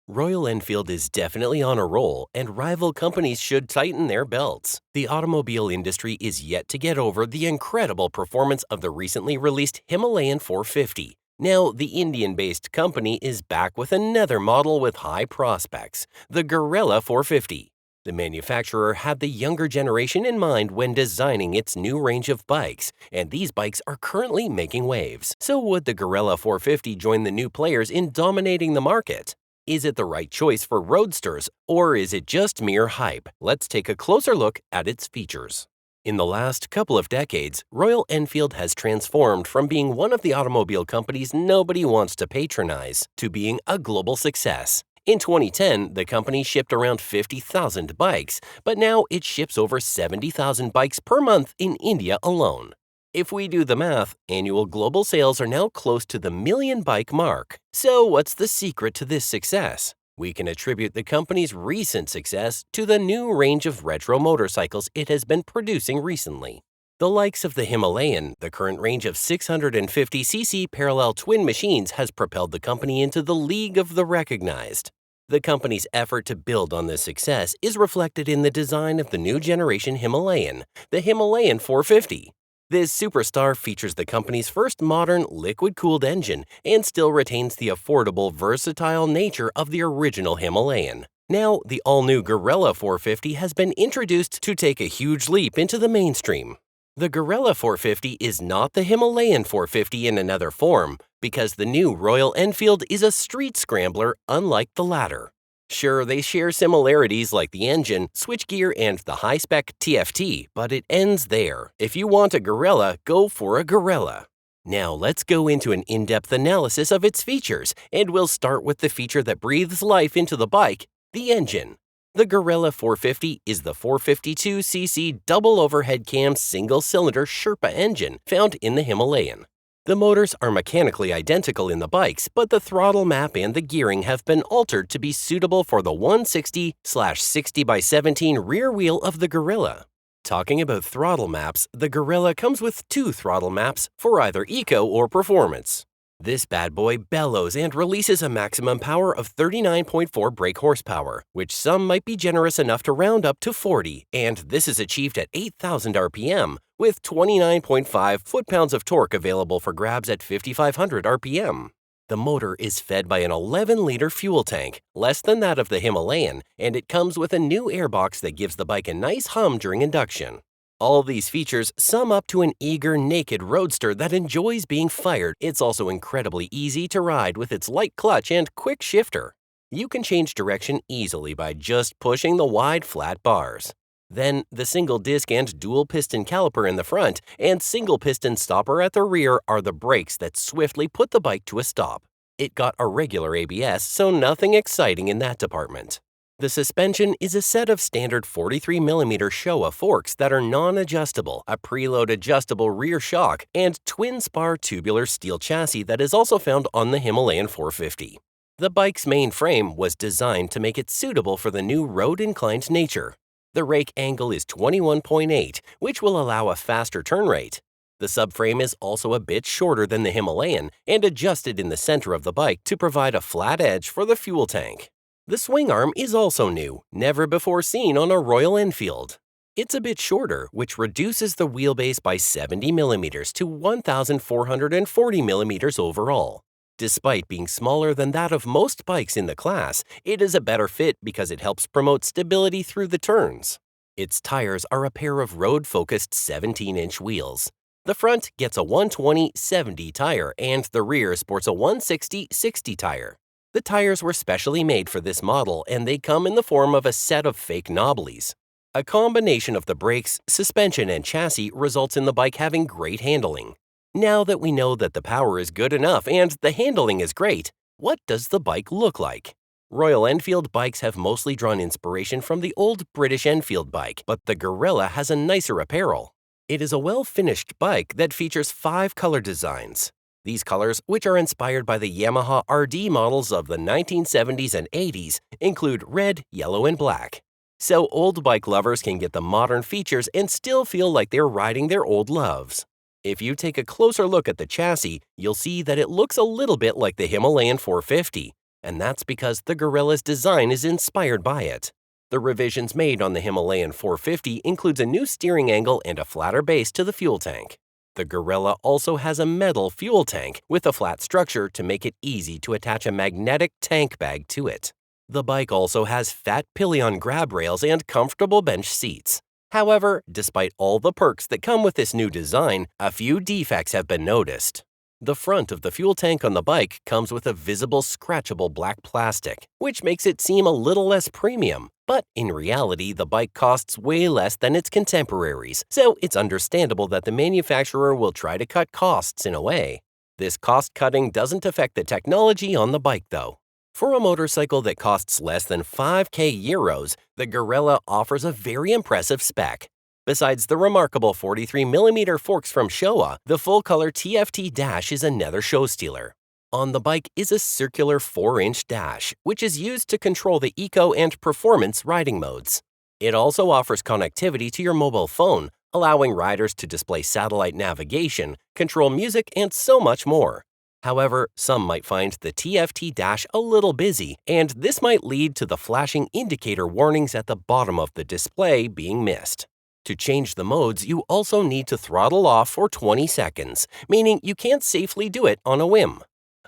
Royal Enfield is definitely on a roll, and rival companies should tighten their belts. The automobile industry is yet to get over the incredible performance of the recently released Himalayan 450. Now, the Indian-based company is back with another model with high prospects, the Guerrilla 450. The manufacturer had the younger generation in mind when designing its new range of bikes, and these bikes are currently making waves. So would the Guerrilla 450 join the new players in dominating the market? Is it the right choice for roadsters, or is it just mere hype? Let's take a closer look at its features. In the last couple of decades, Royal Enfield has transformed from being one of the automobile companies nobody wants to patronize to being a global success. In 2010, the company shipped around 50,000 bikes, but now it ships over 70,000 bikes per month in India alone. If we do the math, annual global sales are now close to the million bike mark. So what's the secret to this success? We can attribute the company's recent success to the new range of retro motorcycles it has been producing recently. The likes of the Himalayan, the current range of 650cc parallel twin machines has propelled the company into the league of the recognized. The company's effort to build on this success is reflected in the design of the new generation Himalayan, the Himalayan 450. This superstar features the company's first modern liquid-cooled engine and still retains the affordable, versatile nature of the original Himalayan. Now, the all-new Guerrilla 450 has been introduced to take a huge leap into the mainstream. The Guerrilla 450 is not the Himalayan 450 in another form, because the new Royal Enfield is a street scrambler unlike the latter. Sure, they share similarities like the engine, switchgear, and the high-spec TFT, but it ends there. If you want a Guerrilla, go for a Guerrilla. Now let's go into an in-depth analysis of its features, and we'll start with the feature that breathes life into the bike, the engine. The Guerrilla 450 is the 452cc double overhead cam single-cylinder Sherpa engine found in the Himalayan. The motors are mechanically identical in the bikes, but the throttle map and the gearing have been altered to be suitable for the 160/60x17 rear wheel of the Guerrilla. Talking about throttle maps, the Guerrilla comes with two throttle maps for either eco or performance. This bad boy bellows and releases a maximum power of 39.4 brake horsepower, which some might be generous enough to round up to 40, and this is achieved at 8,000 RPM, with 29.5 foot-pounds of torque available for grabs at 5,500 RPM. The motor is fed by an 11-liter fuel tank, less than that of the Himalayan, and it comes with a new airbox that gives the bike a nice hum during induction. All these features sum up to an eager, naked roadster that enjoys being fired. It's also incredibly easy to ride with its light clutch and quick shifter. You can change direction easily by just pushing the wide, flat bars. Then, the single-disc and dual-piston caliper in the front and single-piston stopper at the rear are the brakes that swiftly put the bike to a stop. It got a regular ABS, so nothing exciting in that department. The suspension is a set of standard 43mm Showa forks that are non-adjustable, a preload adjustable rear shock, and twin-spar tubular steel chassis that is also found on the Himalayan 450. The bike's main frame was designed to make it suitable for the new road-inclined nature. The rake angle is 21.8, which will allow a faster turn rate. The subframe is also a bit shorter than the Himalayan and adjusted in the center of the bike to provide a flat edge for the fuel tank. The swing arm is also new, never before seen on a Royal Enfield. It's a bit shorter, which reduces the wheelbase by 70mm to 1,440mm overall. Despite being smaller than that of most bikes in the class, it is a better fit because it helps promote stability through the turns. Its tires are a pair of road-focused 17-inch wheels. The front gets a 120/70 tire and the rear sports a 160/60 tire. The tires were specially made for this model, and they come in the form of a set of fake knobblies. A combination of the brakes, suspension, and chassis results in the bike having great handling. Now that we know that the power is good enough and the handling is great, what does the bike look like? Royal Enfield bikes have mostly drawn inspiration from the old British Enfield bike, but the Guerrilla has a nicer apparel. It is a well-finished bike that features 5 color designs. These colors, which are inspired by the Yamaha RD models of the 1970s and 80s, include red, yellow, and black. So old bike lovers can get the modern features and still feel like they're riding their old loves. If you take a closer look at the chassis, you'll see that it looks a little bit like the Himalayan 450. and that's because the Guerrilla's design is inspired by it. The revisions made on the Himalayan 450 includes a new steering angle and a flatter base to the fuel tank. The Guerrilla also has a metal fuel tank with a flat structure to make it easy to attach a magnetic tank bag to it. The bike also has fat pillion grab rails and comfortable bench seats. However, despite all the perks that come with this new design, a few defects have been noticed. The front of the fuel tank on the bike comes with a visible scratchable black plastic, which makes it seem a little less premium. But in reality, the bike costs way less than its contemporaries, so it's understandable that the manufacturer will try to cut costs in a way. This cost cutting doesn't affect the technology on the bike though. For a motorcycle that costs less than 5k euros, the Guerrilla offers a very impressive spec. Besides the remarkable 43mm forks from Showa, the full-color TFT dash is another show stealer. On the bike is a circular 4-inch dash, which is used to control the eco and performance riding modes. It also offers connectivity to your mobile phone, allowing riders to display satellite navigation, control music, and so much more. However, some might find the TFT dash a little busy, and this might lead to the flashing indicator warnings at the bottom of the display being missed. To change the modes, you also need to throttle off for 20 seconds, meaning you can't safely do it on a whim.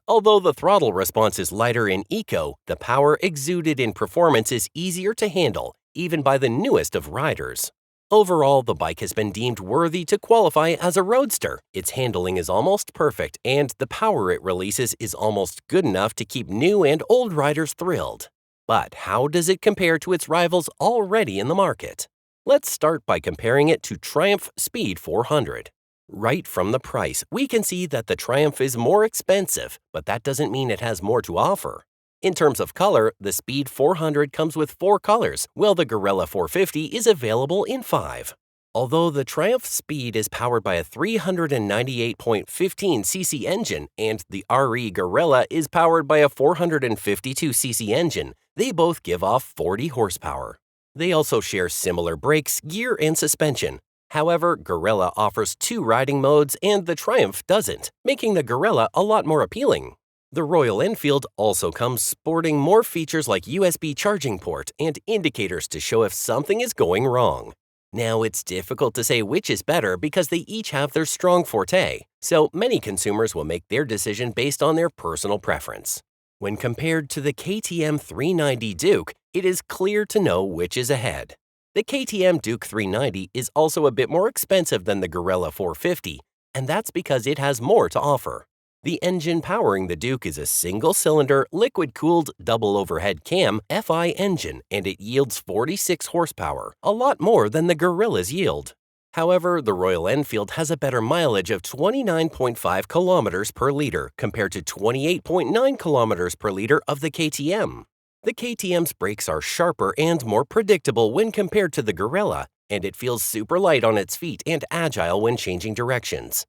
Although the throttle response is lighter in eco, the power exuded in performance is easier to handle, even by the newest of riders. Overall, the bike has been deemed worthy to qualify as a roadster. Its handling is almost perfect, and the power it releases is almost good enough to keep new and old riders thrilled. But how does it compare to its rivals already in the market? Let's start by comparing it to Triumph Speed 400. Right from the price, we can see that the Triumph is more expensive, but that doesn't mean it has more to offer. In terms of color, the Speed 400 comes with 4 colors, while the Guerrilla 450 is available in 5. Although the Triumph Speed is powered by a 398.15cc engine and the RE Guerrilla is powered by a 452cc engine, they both give off 40 horsepower. They also share similar brakes, gear, and suspension. However, Guerrilla offers 2 riding modes and the Triumph doesn't, making the Guerrilla a lot more appealing. The Royal Enfield also comes sporting more features like USB charging port and indicators to show if something is going wrong. Now, it's difficult to say which is better because they each have their strong forte, so many consumers will make their decision based on their personal preference. When compared to the KTM 390 Duke, it is clear to know which is ahead. The KTM Duke 390 is also a bit more expensive than the Guerrilla 450, and that's because it has more to offer. The engine powering the Duke is a single-cylinder, liquid-cooled, double-overhead cam FI engine, and it yields 46 horsepower, a lot more than the Guerrilla's yield. However, the Royal Enfield has a better mileage of 29.5 kilometers per liter compared to 28.9 kilometers per liter of the KTM. The KTM's brakes are sharper and more predictable when compared to the Guerrilla, and it feels super light on its feet and agile when changing directions.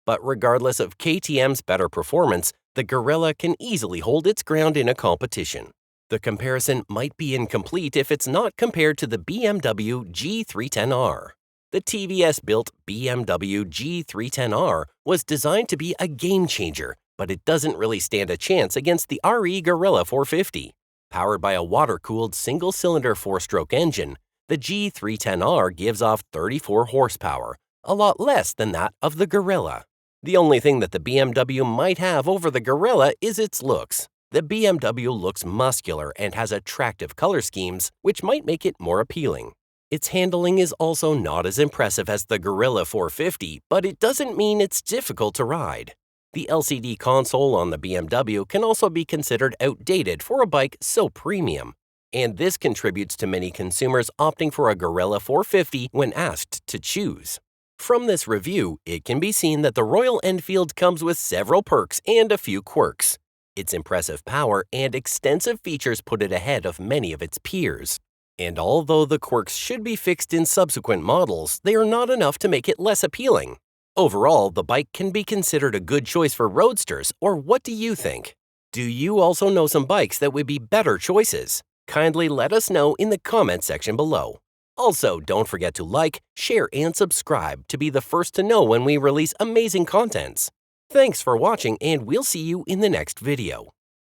But regardless of KTM's better performance, the Guerrilla can easily hold its ground in a competition. The comparison might be incomplete if it's not compared to the BMW G310R. The TVS-built BMW G310R was designed to be a game-changer, but it doesn't really stand a chance against the RE Guerrilla 450. Powered by a water-cooled single-cylinder 4-stroke engine, the G310R gives off 34 horsepower, a lot less than that of the Guerrilla. The only thing that the BMW might have over the Guerrilla is its looks. The BMW looks muscular and has attractive color schemes, which might make it more appealing. Its handling is also not as impressive as the Guerrilla 450, but it doesn't mean it's difficult to ride. The LCD console on the BMW can also be considered outdated for a bike so premium, and this contributes to many consumers opting for a Guerrilla 450 when asked to choose. From this review, it can be seen that the Royal Enfield comes with several perks and a few quirks. Its impressive power and extensive features put it ahead of many of its peers. And although the quirks should be fixed in subsequent models, they are not enough to make it less appealing. Overall, the bike can be considered a good choice for roadsters, or what do you think? Do you also know some bikes that would be better choices? Kindly let us know in the comment section below. Also, don't forget to like, share, and subscribe to be the first to know when we release amazing contents. Thanks for watching, and we'll see you in the next video.